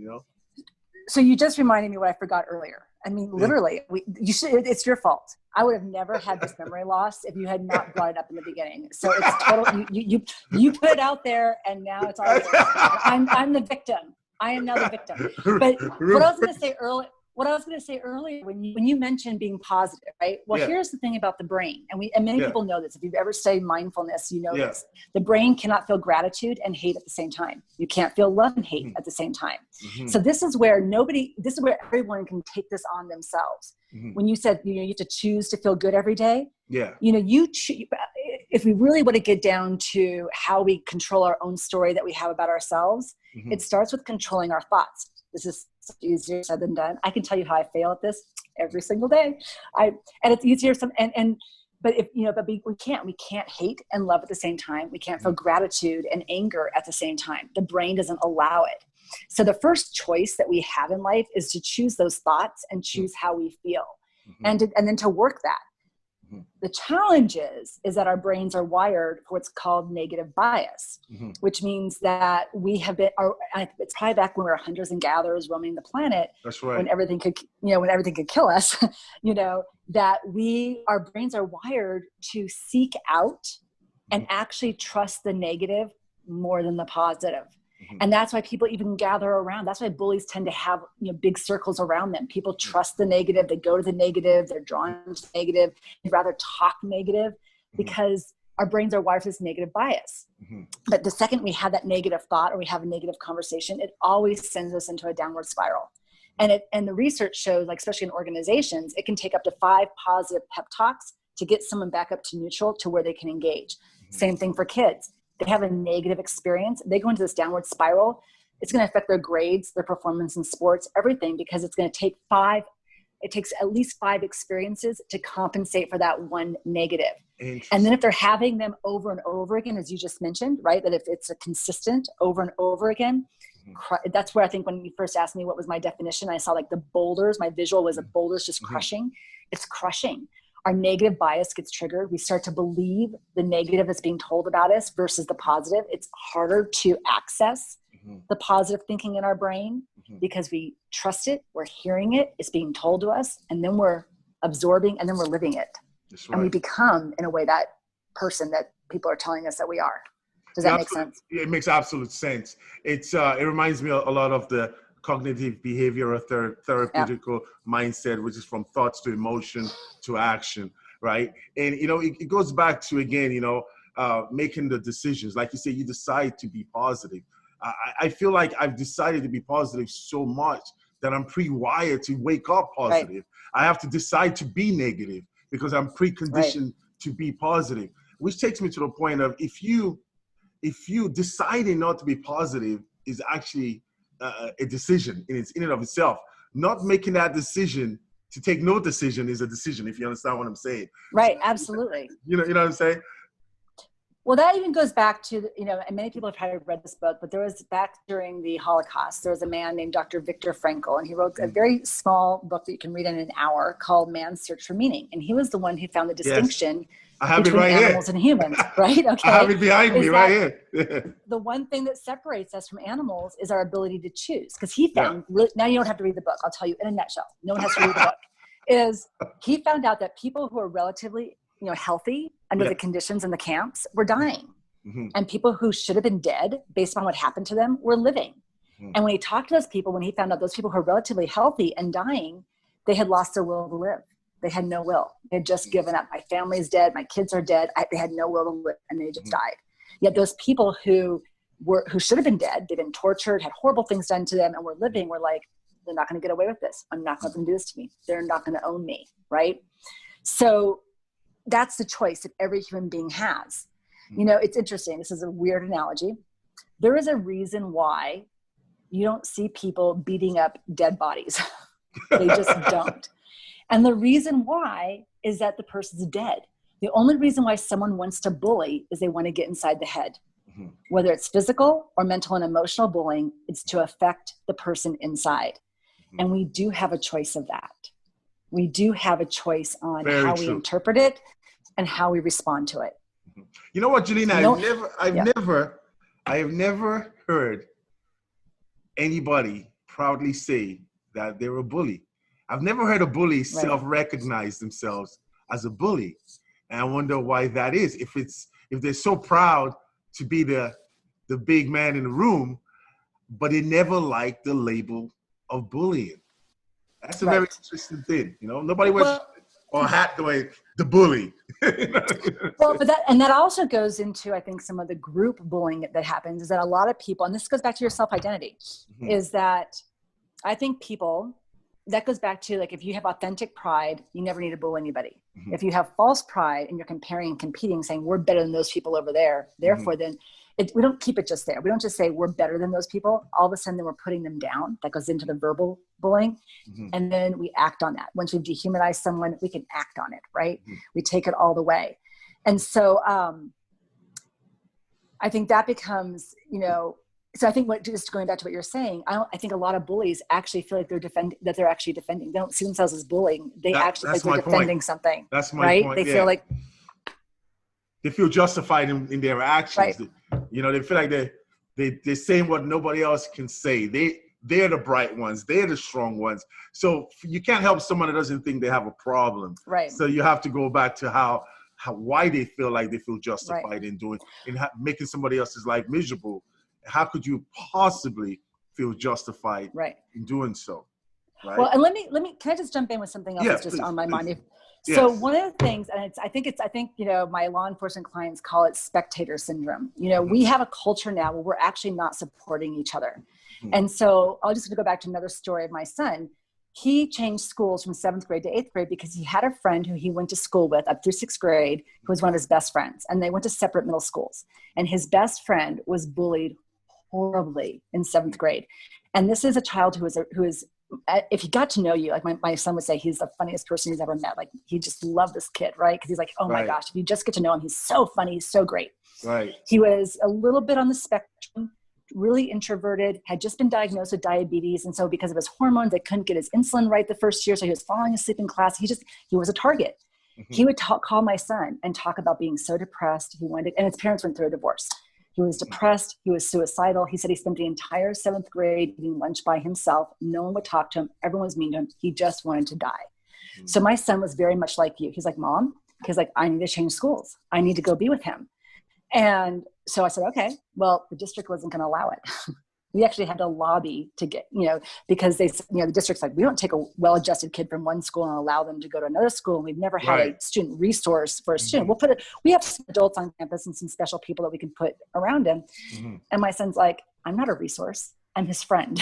So you just reminded me what I forgot earlier. I mean, literally, it's your fault. I would have never had this memory loss if you had not brought it up in the beginning. So it's total. You put it out there, and now it's all yours. I'm the victim. I am now the victim. But what I was going to say earlier, when you mentioned being positive, right? Well, here's the thing about the brain, and many people know this. If you've ever studied mindfulness, you know this. The brain cannot feel gratitude and hate at the same time. You can't feel love and hate at the same time. So this is where everyone can take this on themselves. When you said you have to choose to feel good every day. If we really want to get down to how we control our own story that we have about ourselves, it starts with controlling our thoughts. This is easier said than done. I can tell you how I fail at this every single day. And it's easier. But we can't hate and love at the same time. We can't feel gratitude and anger at the same time. The brain doesn't allow it. So the first choice that we have in life is to choose those thoughts and choose how we feel, and then to work that. The challenge is that our brains are wired for what's called negative bias, which means that we have been, it's probably back when we were hunters and gatherers roaming the planet. That's right. When everything could kill us, that our brains are wired to seek out and actually trust the negative more than the positive. And that's why people even gather around. That's why bullies tend to have big circles around them. People trust the negative. They go to the negative. They're drawn to the negative. They'd rather talk negative because our brains are wired for this negative bias. But the second we have that negative thought or we have a negative conversation, it always sends us into a downward spiral. And the research shows, like especially in organizations, it can take up to 5 positive pep talks to get someone back up to neutral to where they can engage. Same thing for kids. They have a negative experience, they go into this downward spiral. It's going to affect their grades, their performance in sports, everything, because it's going to take 5 It takes at least 5 experiences to compensate for that one negative. Interesting. And then if they're having them over and over again, as you just mentioned, right, that if it's a consistent over and over again, that's where I think when you first asked me what was my definition, I saw like the boulders, my visual was a boulders just crushing. It's crushing. Our negative bias gets triggered. We start to believe the negative that's being told about us versus the positive. It's harder to access the positive thinking in our brain because we trust it, we're hearing it, it's being told to us, and then we're absorbing, and then we're living it. That's right. And we become, in a way, that person that people are telling us that we are. Does that make sense? It makes absolute sense. It reminds me a lot of the cognitive behavioral therapeutical mindset, which is from thoughts to emotion to action, right? And, it goes back to, again, making the decisions. Like you say, you decide to be positive. I feel like I've decided to be positive so much that I'm pre-wired to wake up positive. Right. I have to decide to be negative because I'm preconditioned to be positive, which takes me to the point of if you deciding not to be positive is actually a decision in and of itself. Not making that decision to take no decision is a decision, if you understand what I'm saying. Right, absolutely. You know what I'm saying? Well, that even goes back to, and many people have probably read this book, but there was back during the Holocaust, there was a man named Dr. Viktor Frankl, and he wrote a very small book that you can read in an hour called Man's Search for Meaning. And he was the one who found the distinction between animals and humans, right? Okay. I have it behind me right here. The one thing that separates us from animals is our ability to choose. Because he found, now you don't have to read the book, I'll tell you in a nutshell, no one has to read the book, is he found out that people who are relatively healthy under the conditions in the camps were dying. And people who should have been dead based on what happened to them were living. And when he talked to those people, when he found out those people who are relatively healthy and dying, they had lost their will to live. They had no will. They had just given up. My family's dead. My kids are dead. They had no will to live, and they just died. Yet those people who should have been dead, they've been tortured, had horrible things done to them, and were living, were like, they're not going to get away with this. I'm not going to let them do this to me. They're not going to own me, right? So that's the choice that every human being has. It's interesting. This is a weird analogy. There is a reason why you don't see people beating up dead bodies. They just don't. And the reason why is that the person's dead. The only reason why someone wants to bully is they want to get inside the head. Whether it's physical or mental and emotional bullying, it's to affect the person inside. And we do have a choice of that. We do have a choice on how we interpret it and how we respond to it. You know what, J'lien, I have never heard anybody proudly say that they're a bully. I've never heard a bully self-recognize themselves as a bully. And I wonder why that is. If they're so proud to be the big man in the room, but they never liked the label of bullying. That's a very interesting thing. Nobody wears a hat going, the bully. Well, but that also goes into, I think, some of the group bullying that happens, is that a lot of people, and this goes back to your self-identity, is that I think people, that goes back to, like, if you have authentic pride, you never need to bully anybody. If you have false pride and you're comparing and competing, saying we're better than those people over there, therefore then we don't keep it just there. We don't just say we're better than those people. All of a sudden then we're putting them down. That goes into the verbal bullying. And then we act on that. Once we've dehumanized someone, we can act on it, right? We take it all the way. And so I think that becomes, so I think just going back to what you're saying, I think a lot of bullies actually feel like they're actually defending. They don't see themselves as bullying. They actually think they're defending something. That's my point. They feel like they feel justified in their actions. They feel like they're saying what nobody else can say. They're the bright ones. They're the strong ones. So you can't help someone that doesn't think they have a problem. Right. So you have to go back to why they feel like they feel justified in making somebody else's life miserable. How could you possibly feel justified in doing so? Right? Well, and let me, can I just jump in with something else that's just on my mind? So one of the things, and I think my law enforcement clients call it spectator syndrome. We have a culture now where we're actually not supporting each other. And so I'll just go back to another story of my son. He changed schools from 7th grade to 8th grade because he had a friend who he went to school with up through 6th grade, who was one of his best friends. And they went to separate middle schools. And his best friend was bullied horribly in 7th grade. And this is a child who is if he got to know you, like my son would say, he's the funniest person he's ever met. Like he just loved this kid, right? Because he's like, oh my gosh, if you just get to know him, he's so funny, he's so great. Right. He was a little bit on the spectrum, really introverted, had just been diagnosed with diabetes. And so because of his hormones, they couldn't get his insulin right the first year. So he was falling asleep in class. He was a target. Mm-hmm. He would call my son and talk about being so depressed. And his parents went through a divorce. He was depressed. He was suicidal. He said he spent the entire 7th grade eating lunch by himself. No one would talk to him. Everyone was mean to him. He just wanted to die. Mm-hmm. So my son was very much like you. He's like, Mom, he's like, I need to change schools. I need to go be with him. And so I said, okay, well, the district wasn't going to allow it. We actually had to lobby to get, because they, the district's like, we don't take a well-adjusted kid from one school and allow them to go to another school. And we've never had a student resource for a student. We have some adults on campus and some special people that we can put around him. Mm-hmm. And my son's like, I'm not a resource. I'm his friend.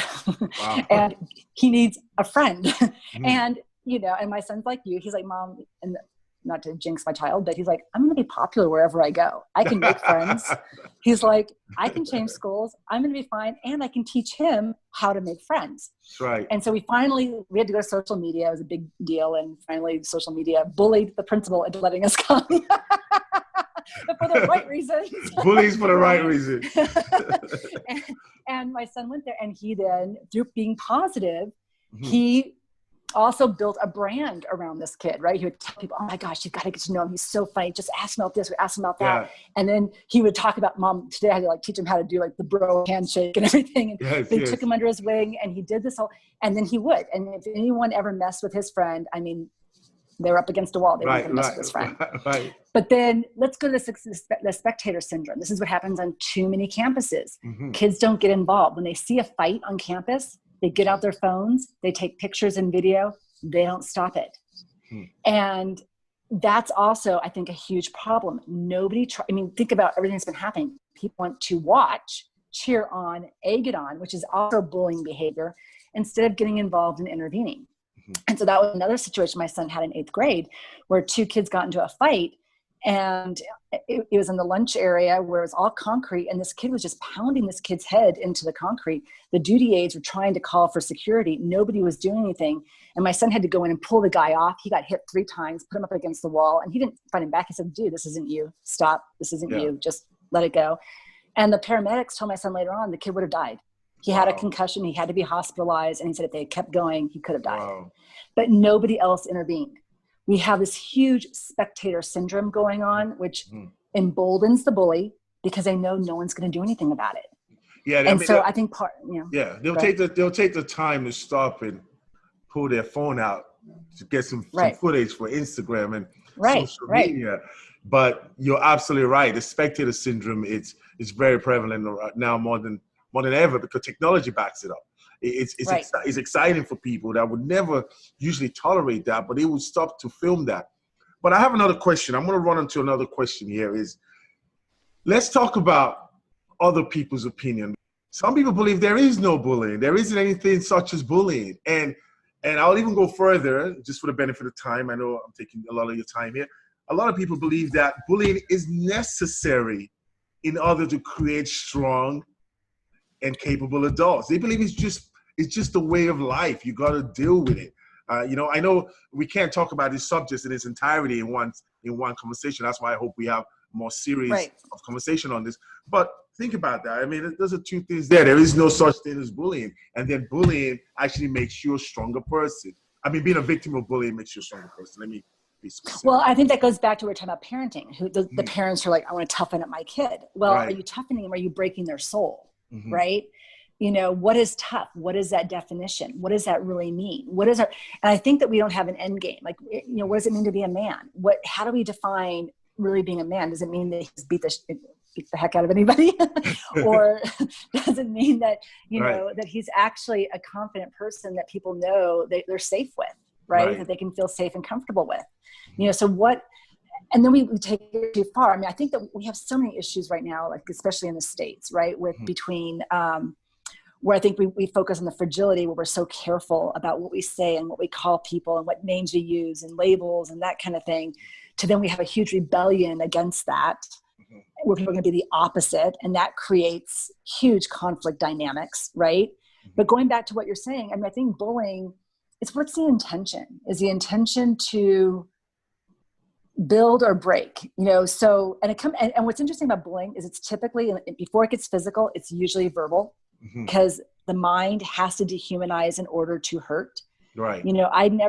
Wow. And he needs a friend. Mm-hmm. And, and my son's like you, he's like, Mom, and not to jinx my child, but he's like, I'm going to be popular wherever I go. I can make friends. He's like, I can change schools. I'm going to be fine. And I can teach him how to make friends. Right. And so we had to go to social media. It was a big deal. And finally social media bullied the principal into letting us come. But for the right reasons. Bullies for the right reason. and my son went there, and he then, through being positive, mm-hmm. he also built a brand around this kid, right? He would tell people, oh my gosh, you've got to get to know him. He's so funny. Just ask him about this or ask him about that. Yeah. And then he would talk about, Mom, today I had to teach him how to do the bro handshake and everything. And they took him under his wing, and he did this whole, and then he would. And if anyone ever messed with his friend, they were up against a wall. They weren't going to mess with his friend. Right. But then let's go to the spectator syndrome. This is what happens on too many campuses. Mm-hmm. Kids don't get involved. When they see a fight on campus, they get out their phones, they take pictures and video, they don't stop it. And that's also, I think, a huge problem. Think about everything that's been happening. People want to watch, cheer on, egg it on, which is also bullying behavior, instead of getting involved and intervening. And so that was another situation my son had in 8th grade, where 2 kids got into a fight, and it was in the lunch area where it was all concrete, and this kid was just pounding this kid's head into the concrete. The duty aides were trying to call for security. Nobody was doing anything. And my son had to go in and pull the guy off. He got hit 3 times, put him up against the wall, and he didn't fight him back. He said, dude, this isn't you. Stop. This isn't you. Just let it go. And the paramedics told my son later on the kid would have died. He had a concussion. He had to be hospitalized. And he said if they had kept going, he could have died. Wow. But nobody else intervened. We have this huge spectator syndrome going on, which emboldens the bully because they know no one's going to do anything about it. Yeah, and so I think they'll take the time to stop and pull their phone out to get some footage for Instagram and social media. But you're absolutely right. The spectator syndrome is very prevalent now more than ever, because technology backs it up. It's exciting for people that would never usually tolerate that, but they would stop to film that. But I have another question. I'm going to run into another question here. Let's talk about other people's opinion. Some people believe there is no bullying. There isn't anything such as bullying. And I'll even go further, just for the benefit of time. I know I'm taking a lot of your time here. A lot of people believe that bullying is necessary in order to create strong and capable adults. They believe it's just a way of life. You got to deal with it. I know we can't talk about these subjects in its entirety in one conversation. That's why I hope we have more series of conversation on this. But think about that. There's 2 things there. There is no such thing as bullying. And then bullying actually makes you a stronger person. Being a victim of bullying makes you a stronger person. Let me be specific. Well, I think that goes back to what we're talking about parenting. The parents are like, I want to toughen up my kid. Well, are you toughening them? Or are you breaking their soul? Mm-hmm. Right? What is tough? What is that definition? What does that really mean? And I think that we don't have an end game. What does it mean to be a man? How do we define really being a man? Does it mean that he's beat the heck out of anybody? Or does it mean that, that he's actually a confident person that people know they're safe with, right? That they can feel safe and comfortable with, and then we take it too far. I think that we have so many issues right now, especially in the States, right? Between, where I think we focus on the fragility, where we're so careful about what we say and what we call people and what names we use and labels and that kind of thing, to then we have a huge rebellion against that, where people are going to be the opposite, and that creates huge conflict dynamics, right? But going back to what you're saying, I mean, I think bullying, it's what's the intention? Is the intention to build or break, you know? So, and what's interesting about bullying is it's typically, before it gets physical, it's usually verbal, because the mind has to dehumanize in order to hurt. Right. You know,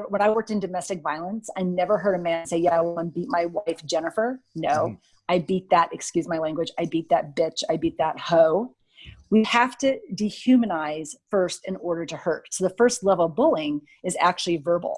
when I worked in domestic violence, I never heard a man say, yeah, I want to beat my wife, Jennifer. No, I beat that, excuse my language, I beat that bitch, I beat that hoe. We have to dehumanize first in order to hurt. So the first level of bullying is actually verbal.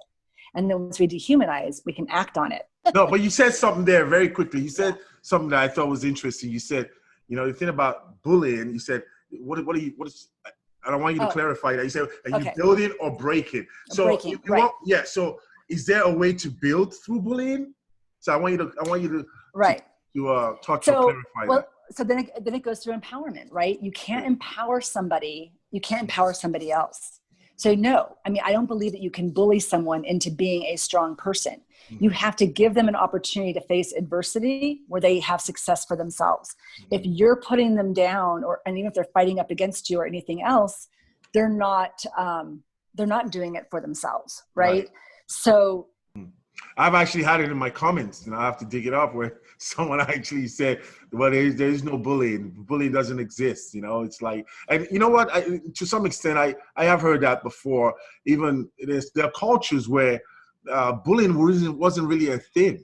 And then once we dehumanize, we can act on it. No, but you said something there very quickly. You said something that I thought was interesting. You said, you know, the thing about bullying, you said, I don't want you to clarify that. You said, are you building or breaking? So, breaking, right. So is there a way to build through bullying? So I want you to talk to clarify that. So then it goes through empowerment, right? You can't empower somebody. You can't empower somebody else. So no, I mean, I don't believe that you can bully someone into being a strong person. You have to give them an opportunity to face adversity where they have success for themselves. If you're putting them down, and even if they're fighting up against you or anything else, they're not doing it for themselves, right? So I've actually had it in my comments, and I have to dig it up, where someone actually said, well, there's no bullying. Bullying doesn't exist. You know, it's like, and you know what, to some extent, I have heard that before. Even there are cultures where bullying wasn't really a thing.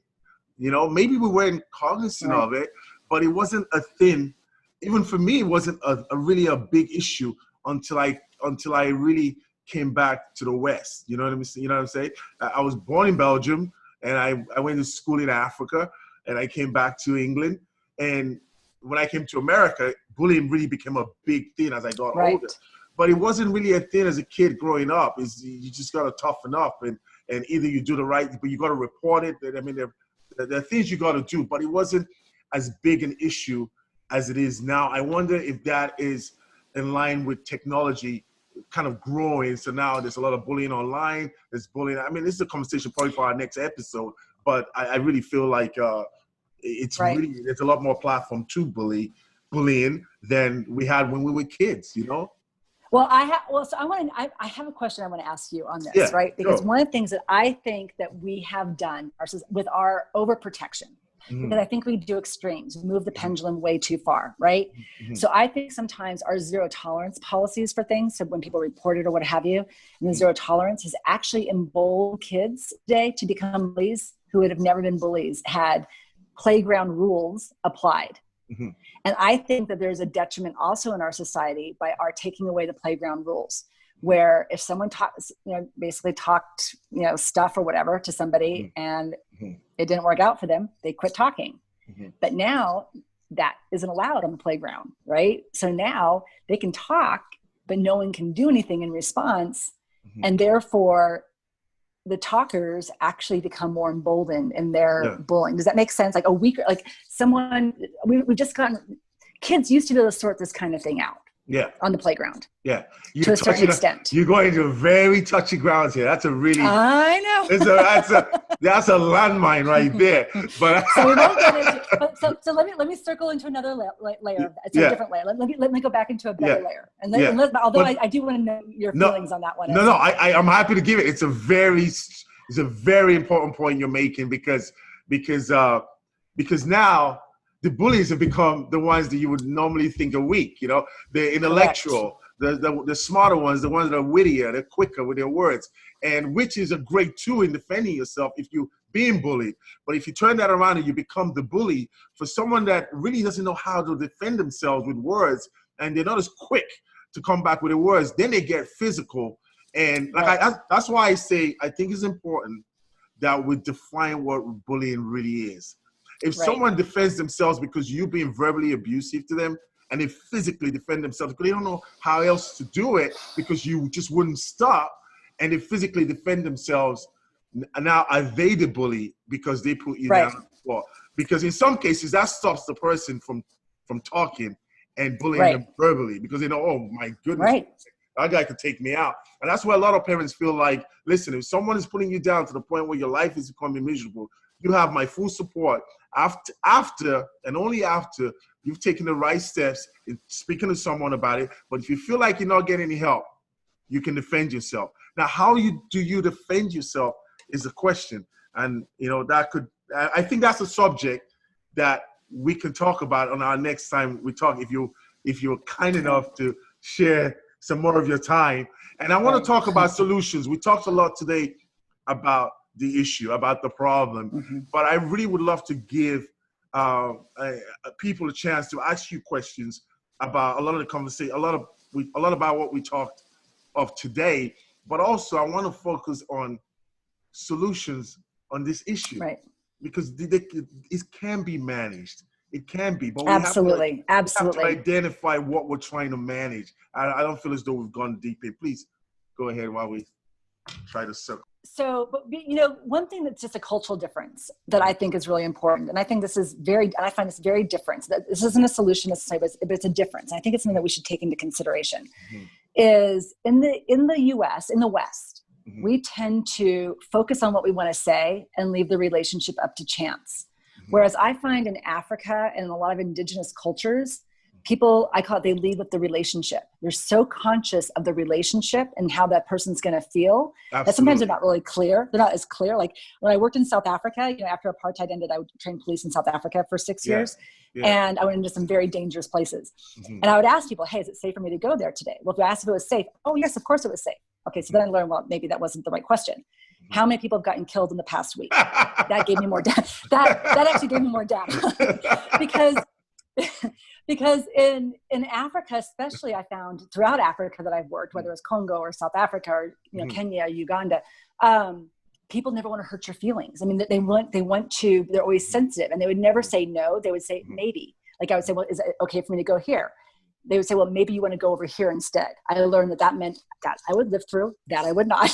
You know, maybe we weren't cognizant of it, but it wasn't a thing. Even for me, it wasn't really a big issue until I really came back to the West. You know what I'm saying? You know what I'm saying? I was born in Belgium, and I went to school in Africa, and I came back to England. And when I came to America, bullying really became a big thing as I got older. But it wasn't really a thing as a kid growing up. You just got to toughen up, and either you do the right, but you got to report it. I mean, there are things you got to do, but it wasn't as big an issue as it is now. I wonder if that is in line with technology kind of growing. So now there's a lot of bullying online. There's bullying. I mean, this is a conversation probably for our next episode, but I really feel like it's really, there's a lot more platform to bullying than we had when we were kids, you know? Well, I have a question I want to ask you on this, right? Because one of the things that I think that we have done with our overprotection, because I think we do extremes, we move the pendulum way too far, right? So I think sometimes our zero tolerance policies for things, so when people report it or what have you, and the zero tolerance has actually emboldened kids today to become bullies who would have never been bullies had playground rules applied. And I think that there's a detriment also in our society by our taking away the playground rules, where if someone basically talked, stuff or whatever to somebody and it didn't work out for them, they quit talking. But now that isn't allowed on the playground, right? So now they can talk, but no one can do anything in response. And therefore the talkers actually become more emboldened in their bullying. Does that make sense? Like we've just gotten, kids used to be able to sort this kind of thing out on the playground. To a certain extent. You're going to very touchy grounds here. That's a really, I know. That's a landmine right there. But so we won't get into, so let me circle into another layer. It's a different layer. Let me go back into a better layer. And although I do want to know your feelings on that one. I'm happy to give it. It's a very important point you're making because now the bullies have become the ones that you would normally think are weak. You know, they're intellectual, the smarter ones, the ones that are wittier, they're quicker with their words, and which is a great tool in defending yourself if you're being bullied. But if you turn that around and you become the bully for someone that really doesn't know how to defend themselves with words, and they're not as quick to come back with the words, then they get physical. And that's why I say I think it's important that we define what bullying really is. If someone defends themselves because you're being verbally abusive to them, and they physically defend themselves because they don't know how else to do it because you just wouldn't stop, and they physically defend themselves, now are they the bully because they put you down on the floor? Because in some cases that stops the person from talking and bullying them verbally because they know, oh my goodness, that guy could take me out. And that's why a lot of parents feel like, listen, if someone is putting you down to the point where your life is becoming miserable, you have my full support after and only after you've taken the right steps in speaking to someone about it. But if you feel like you're not getting any help, you can defend yourself. Now, how do you defend yourself is the question. And, you know, I think that's a subject that we can talk about on our next time we talk, if you're kind enough to share some more of your time. And I want to talk about solutions. We talked a lot today about the issue, about the problem, but I really would love to give people a chance to ask you questions about a lot of the conversation, a lot about what we talked of today, but also I want to focus on solutions on this issue, because it can be managed. It can be, but we have to identify what we're trying to manage. I don't feel as though we've gone deep in. Please go ahead while we try to circle. So, but you know, one thing that's just a cultural difference that I think is really important, and I think this is I find this very different. That this isn't a solution necessarily, but it's a difference. And I think it's something that we should take into consideration. Is in the U.S., in the West, we tend to focus on what we want to say and leave the relationship up to chance. Whereas I find in Africa and in a lot of indigenous cultures, people, I call it, they lead with the relationship. They're so conscious of the relationship and how that person's going to feel that sometimes they're not really clear. They're not as clear. Like when I worked in South Africa, you know, after apartheid ended, I would train police in South Africa for 6 years. And I went into some very dangerous places. And I would ask people, hey, is it safe for me to go there today? Well, if I asked if it was safe, oh yes, of course it was safe. Okay, so then I learned, well, maybe that wasn't the right question. How many people have gotten killed in the past week? That gave me more data. That actually gave me more data. because in Africa, especially, I found throughout Africa that I've worked, whether it's Congo or South Africa or Kenya, Uganda, people never want to hurt your feelings. I mean, they're always sensitive, and they would never say no. They would say maybe. Like I would say, well, is it okay for me to go here? They would say, well, maybe you want to go over here instead. I learned that meant that I would live through, that I would not.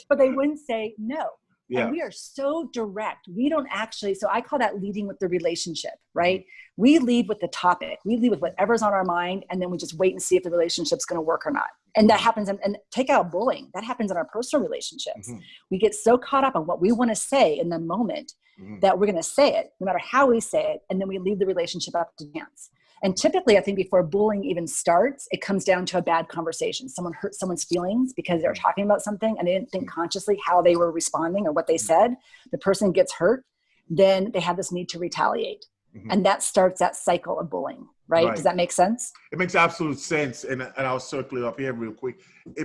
But they wouldn't say no. And we are so direct. We don't actually, so I call that leading with the relationship, right? We lead with the topic. We lead with whatever's on our mind, and then we just wait and see if the relationship's going to work or not. And that happens, and take out bullying. That happens in our personal relationships. We get so caught up on what we want to say in the moment that we're going to say it, no matter how we say it, and then we leave the relationship up to chance. And typically, I think before bullying even starts, it comes down to a bad conversation. Someone hurt someone's feelings because they're talking about something and they didn't think consciously how they were responding or what they said. The person gets hurt, then they have this need to retaliate. And that starts that cycle of bullying, right? Does that make sense? It makes absolute sense. And I'll circle it up here real quick.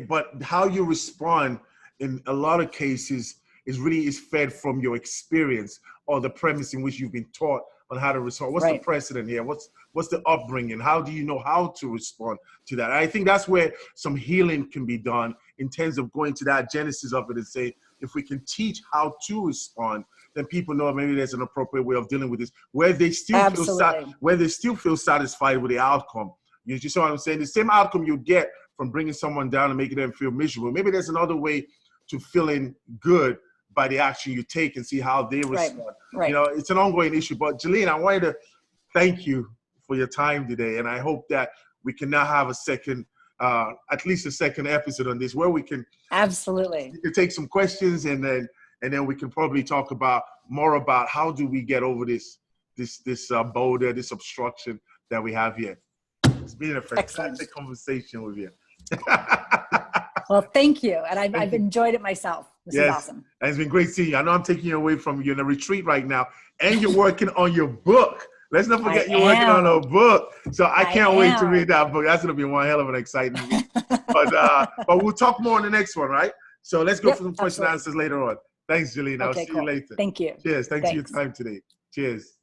But how you respond in a lot of cases is fed from your experience or the premise in which you've been taught on how to respond. What's the precedent here? What's the upbringing? How do you know how to respond to that? I think that's where some healing can be done in terms of going to that genesis of it and say, if we can teach how to respond, then people know maybe there's an appropriate way of dealing with this, where they still feel satisfied with the outcome. You see what I'm saying? The same outcome you get from bringing someone down and making them feel miserable. Maybe there's another way to feeling good by the action you take and see how they respond. You know, it's an ongoing issue. But J'Lien, I wanted to thank you for your time today. And I hope that we can now have a second, at least a second episode on this where we can take some questions and then we can probably talk more about how do we get over this boulder, this obstruction that we have here. It's been a fantastic conversation with you. Well, thank you. And I've enjoyed it myself. This is awesome. And it's been great seeing you. I know I'm taking you away from you in a retreat right now, and you're working on your book. Let's not forget you're working on a book. So I can't wait to read that book. That's going to be one hell of an exciting week. But we'll talk more on the next one, right? So let's go for some question and answers later on. Thanks, J'Lien. I'll see you later. Thank you. Cheers. Thanks for your time today. Cheers.